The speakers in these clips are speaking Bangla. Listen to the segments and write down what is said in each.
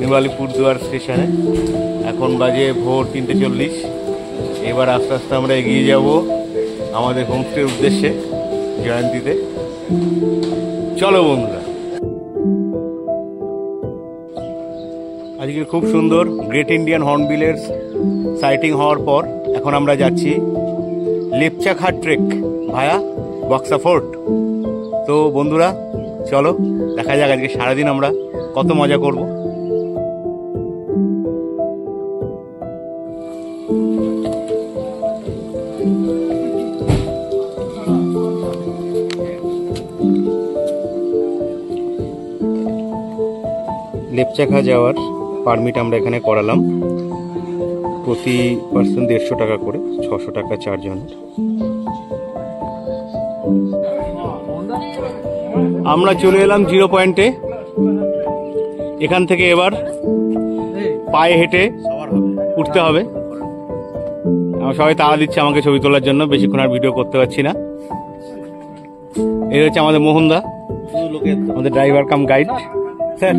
নিউ আলিপুরদুয়ার স্টেশনে। এখন বাজে ভোর 3:40। এবার আস্তে আস্তে আমরা এগিয়ে যাব আমাদের হোমস্টের উদ্দেশ্যে জয়ন্তীতে। চলো বন্ধুরা, আজকে খুব সুন্দর গ্রেট ইন্ডিয়ান হর্নবিলের সাইটিং হওয়ার পর এখন আমরা যাচ্ছি লেপচাখা ট্রেক ভায়া বক্সা ফোর্ট। তো বন্ধুরা চলো দেখা যাক আজকে সারাদিন আমরা কত মজা করব। লেপচাখা যাওয়ার পারমিট আমরা এখানে করালাম, প্রতি পার্সন 150 টাকা করে, 600 টাকা চারজনের। আমরা চলে এলাম 0 পয়েন্টে। এখান থেকে এবার পায়ে হেঁটে উঠতে হবে। আমার সবাই তাড়া দিচ্ছে আমাকে ছবি তোলার জন্য, বেশিক্ষণ আর ভিডিও করতে পারছি না। এই হচ্ছে আমাদের মোহনদা, আমাদের ড্রাইভার কাম গাইড। স্যার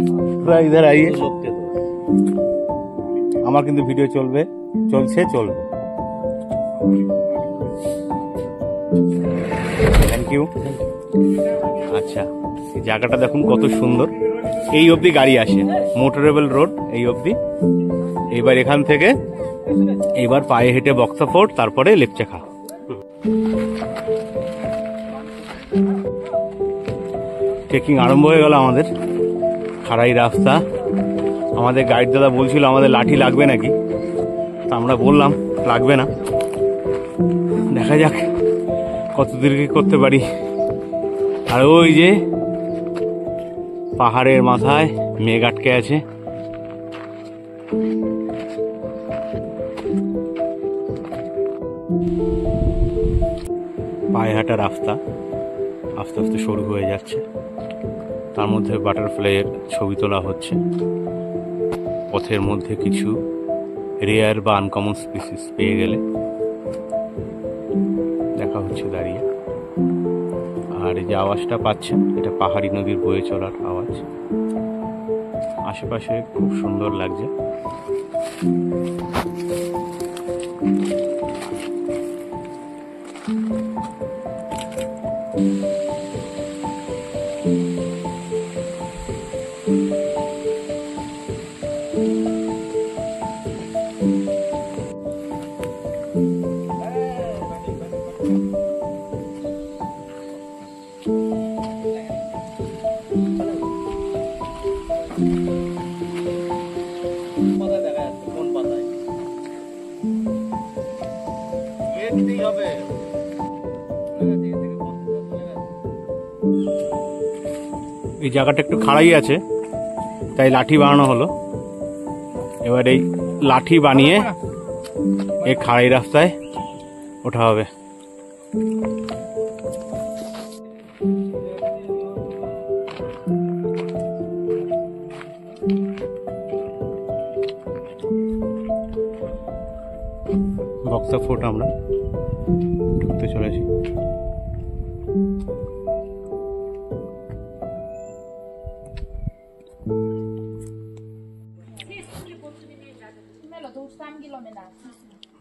ইধার আইয়ে, আমার কিন্তু ভিডিও চলবে, চলবে। Thank you. আচ্ছা, এই জায়গাটা দেখুন কত সুন্দর। এই অবধি গাড়ি আসে, মোটরেবল রোড এই অবধি। এবার এখান থেকে এবার পায়ে হেঁটে বক্সা ফোর্ট, তারপরে লেপচাখা। ট্রেকিং আরম্ভ হয়ে গেল আমাদের। খাড়াই রাস্তা। আমাদের গাইড দাদা বলছিল আমাদের লাঠি লাগবে নাকি, তা আমরা বললাম লাগবে না, দেখা যাক কত দূর কি করতে পারি। আর ওই যে পাহাড়ের মাথায় মেঘ আটকে আছে। পায়ে হাঁটা রাস্তা আস্তে আস্তে শুরু হয়ে যাচ্ছে, তার মধ্যে বাটারফ্লাইয়ের ছবি তোলা হচ্ছে। পথের মধ্যে কিছু রেয়ার বা আনকমন স্পিসিস পেয়ে গেলে দেখা হচ্ছে দাঁড়িয়ে। আর এই যে আওয়াজটা পাচ্ছেন, এটা পাহাড়ি নদীর বয়ে চলার আওয়াজ। আশেপাশে খুব সুন্দর লাগছে। এই জায়গাটা একটু খাড়াই আছে, তাই লাঠি বানানো হলো। এবার এই লাঠি বানিয়ে এই খাড়াই রাস্তায় ওঠা হবে। বক্সা ফোর্ট আমরা ঢুকতে চলেছি।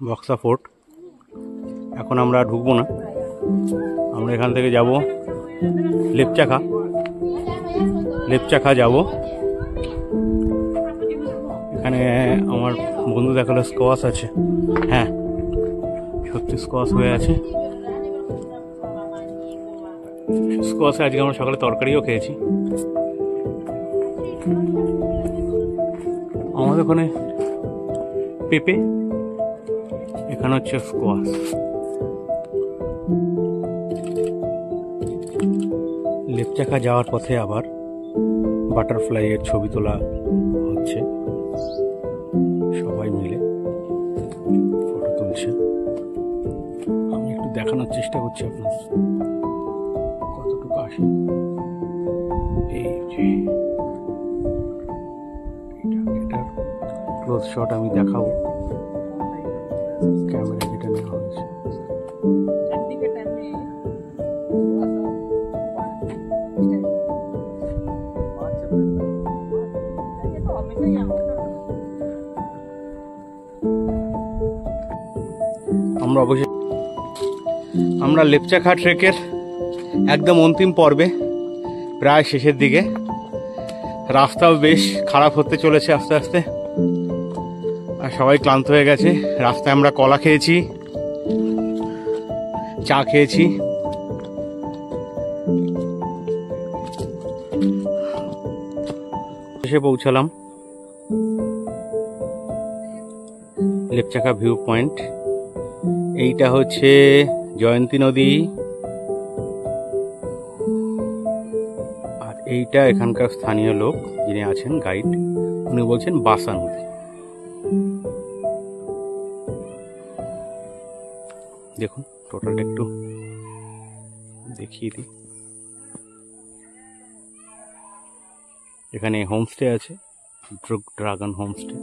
বক্সা ফোর্ট এখন আমরা ঢুকবো না, আমরা এখান থেকে যাব লেপচাখা যাব। এখানে আমার বন্ধু দেখালো স্কোয়াশ আছে। হ্যাঁ, সত্যি স্কোয়াশ হয়ে আছে। স্কোয়াশে আজকে আমরা সকালে তরকারিও খেয়েছি। আমাদের ওখানে পেঁপে, এখানে হচ্ছে স্কোয়াশ। লেপচাখা যাওয়ার পথে আবার বাটারফ্লাইয়ের ছবি তোলা হচ্ছে, সবাই মিলে ফটো তুলছে। আমি একটু দেখানোর চেষ্টা করছি আপনার কতটুকু আসে। এই যে এটার ক্লোজ শট আমি দেখাবো, ক্যামেরা যেটা নেওয়া হয়েছে। तो हमेशा यहाँ আমরা লেপচাখা ট্রেকের একদম অন্তিম পর্বে, প্রায় শেষের দিকে। রাস্তাও বেশ খারাপ হতে চলেছে আস্তে আস্তে, আর সবাই ক্লান্ত হয়ে গেছে। রাস্তায় আমরা কলা খেয়েছি, চা খেয়েছি। এসে পৌঁছালাম লেপচাখা ভিউ পয়েন্ট। এইটা হচ্ছে জয়ন্তী নদী, আর এইটা এখানকার স্থানীয় লোক যিনি আছেন গাইড, উনি বলছেন বাসা নদী। দেখুন টোটালটা একটু দেখিয়ে দিই। এখানে হোমস্টে আছে, ড্রাগন হোমস্টে।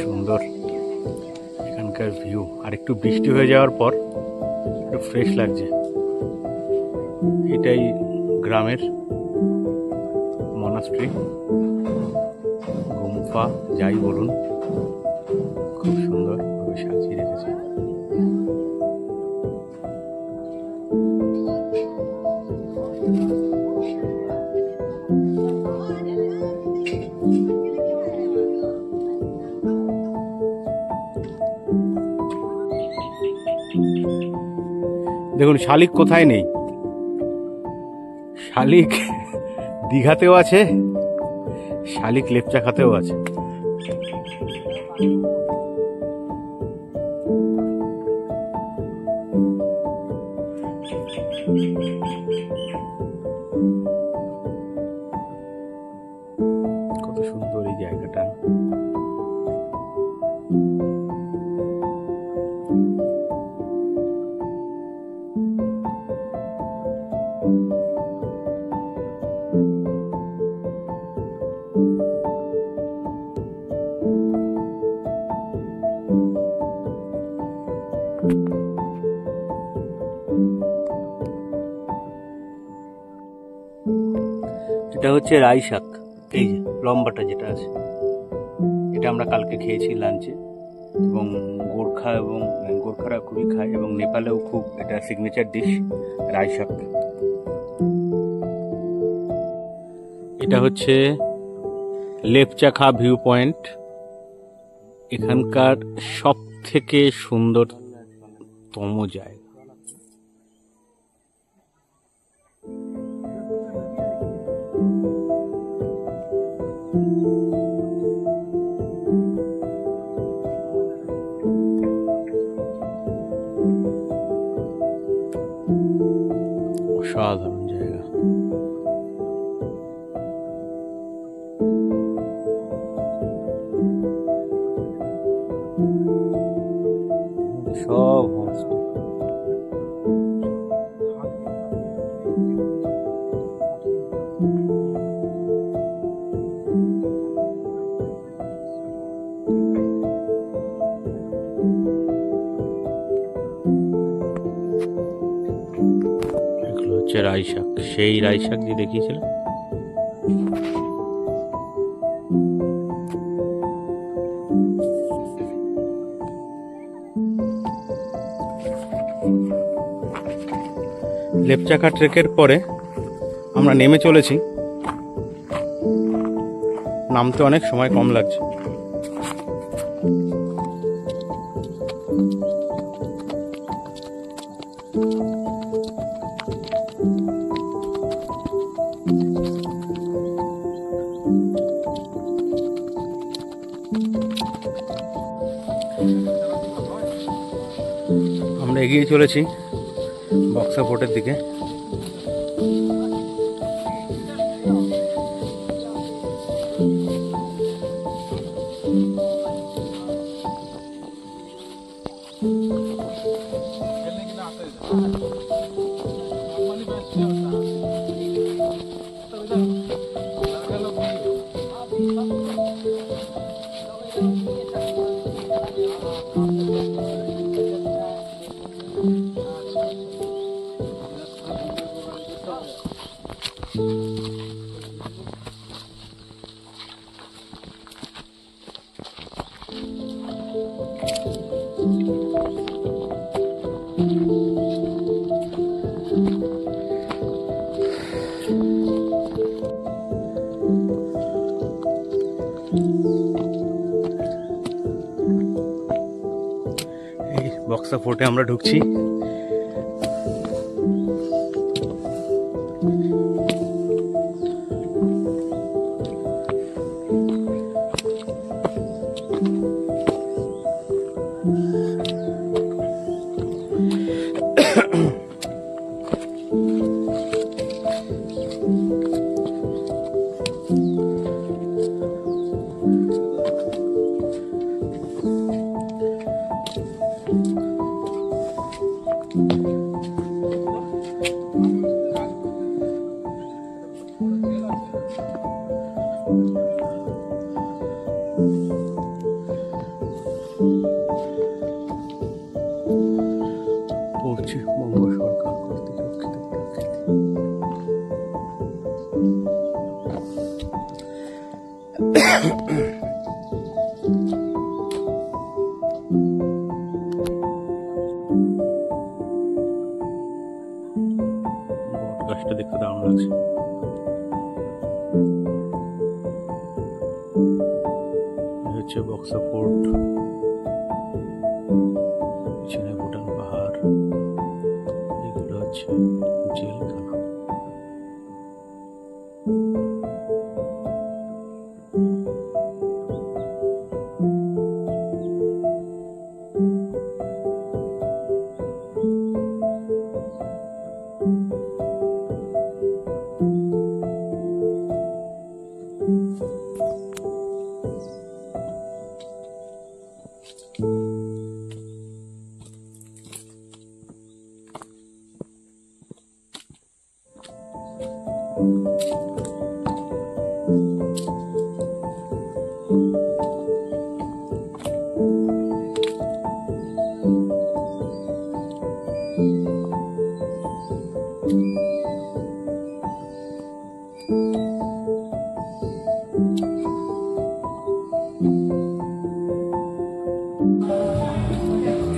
সুন্দর এখানকার ভিউ, আর একটু বৃষ্টি হয়ে যাওয়ার পর একটু ফ্রেশ লাগছে। এটাই গ্রামের মনাস্ট্রি, গুম্ফা যাই বলুন, খুব সুন্দরভাবে সাজিয়ে রেখেছে। দেখুন শালিক কোথায় নেই, শালিক দীঘাতেও আছে, শালিক লেপচাখাতেও আছে। কত সুন্দর এই জায়গাটা। এটা হচ্ছে রাই শাক, এই যে লম্বাটা যেটা আছে, এটা আমরা কালকে খেয়েছি লাঞ্চে, এবং গোর্খারা খুবই খায়, এবং নেপালেও খুব এটা সিগনেচার ডিশ রাই শাক। এটা হচ্ছে লেপচাখা ভিউ পয়েন্ট, এখানকার সব থেকে সুন্দরতম জায়গা। অসাধারণ জায়গা। সব হোমস্টে। রাই শাক, সেই রাই শাক যে দেখিয়েছিলাম। লেপচাখা ট্রেকের পরে আমরা নেমে চলেছি, নামতে অনেক সময় কম লাগছে। আমরা এগিয়ে চলেছি বক্সা ফোর্টের দিকে। এই বক্সা ফোর্টে আমরা ঢুকছি। পড়ছে বঙ্গ সরকার কর্তৃক রক্ষিত গাছটা দেখতে দারুণ লাগছে। হচ্ছে বক্সা ফোর্ট, পিছনে ভুটান পাহাড়, এগুলো হচ্ছে জেলখানা।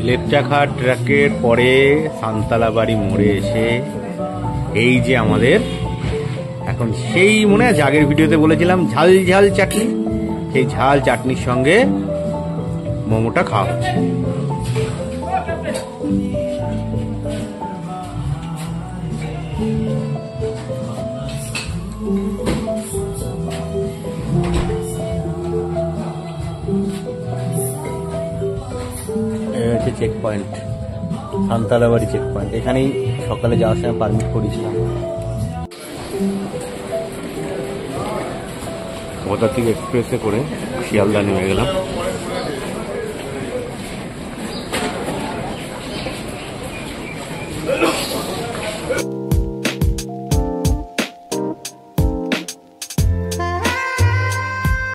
লেপচাখাট ট্র্যাকের পরে সান্তালাবাড়ি মোড়ে এসে এই যে আমাদের এখন সেই মনে আছে আগের ভিডিওতে বলেছিলাম ঝাল ঝাল চাটনি, সেই ঝাল চাটনির সঙ্গে মোমোটা খাওয়া হচ্ছে। চেক পয়েন্ট, সান্তালাবাড়ি চেক পয়েন্ট, এখানেই সকালে যাওয়ার সময় পারমিট করেছিলাম। পদাতিক এক্সপ্রেসে করে শিয়ালদা নেমে গেলাম।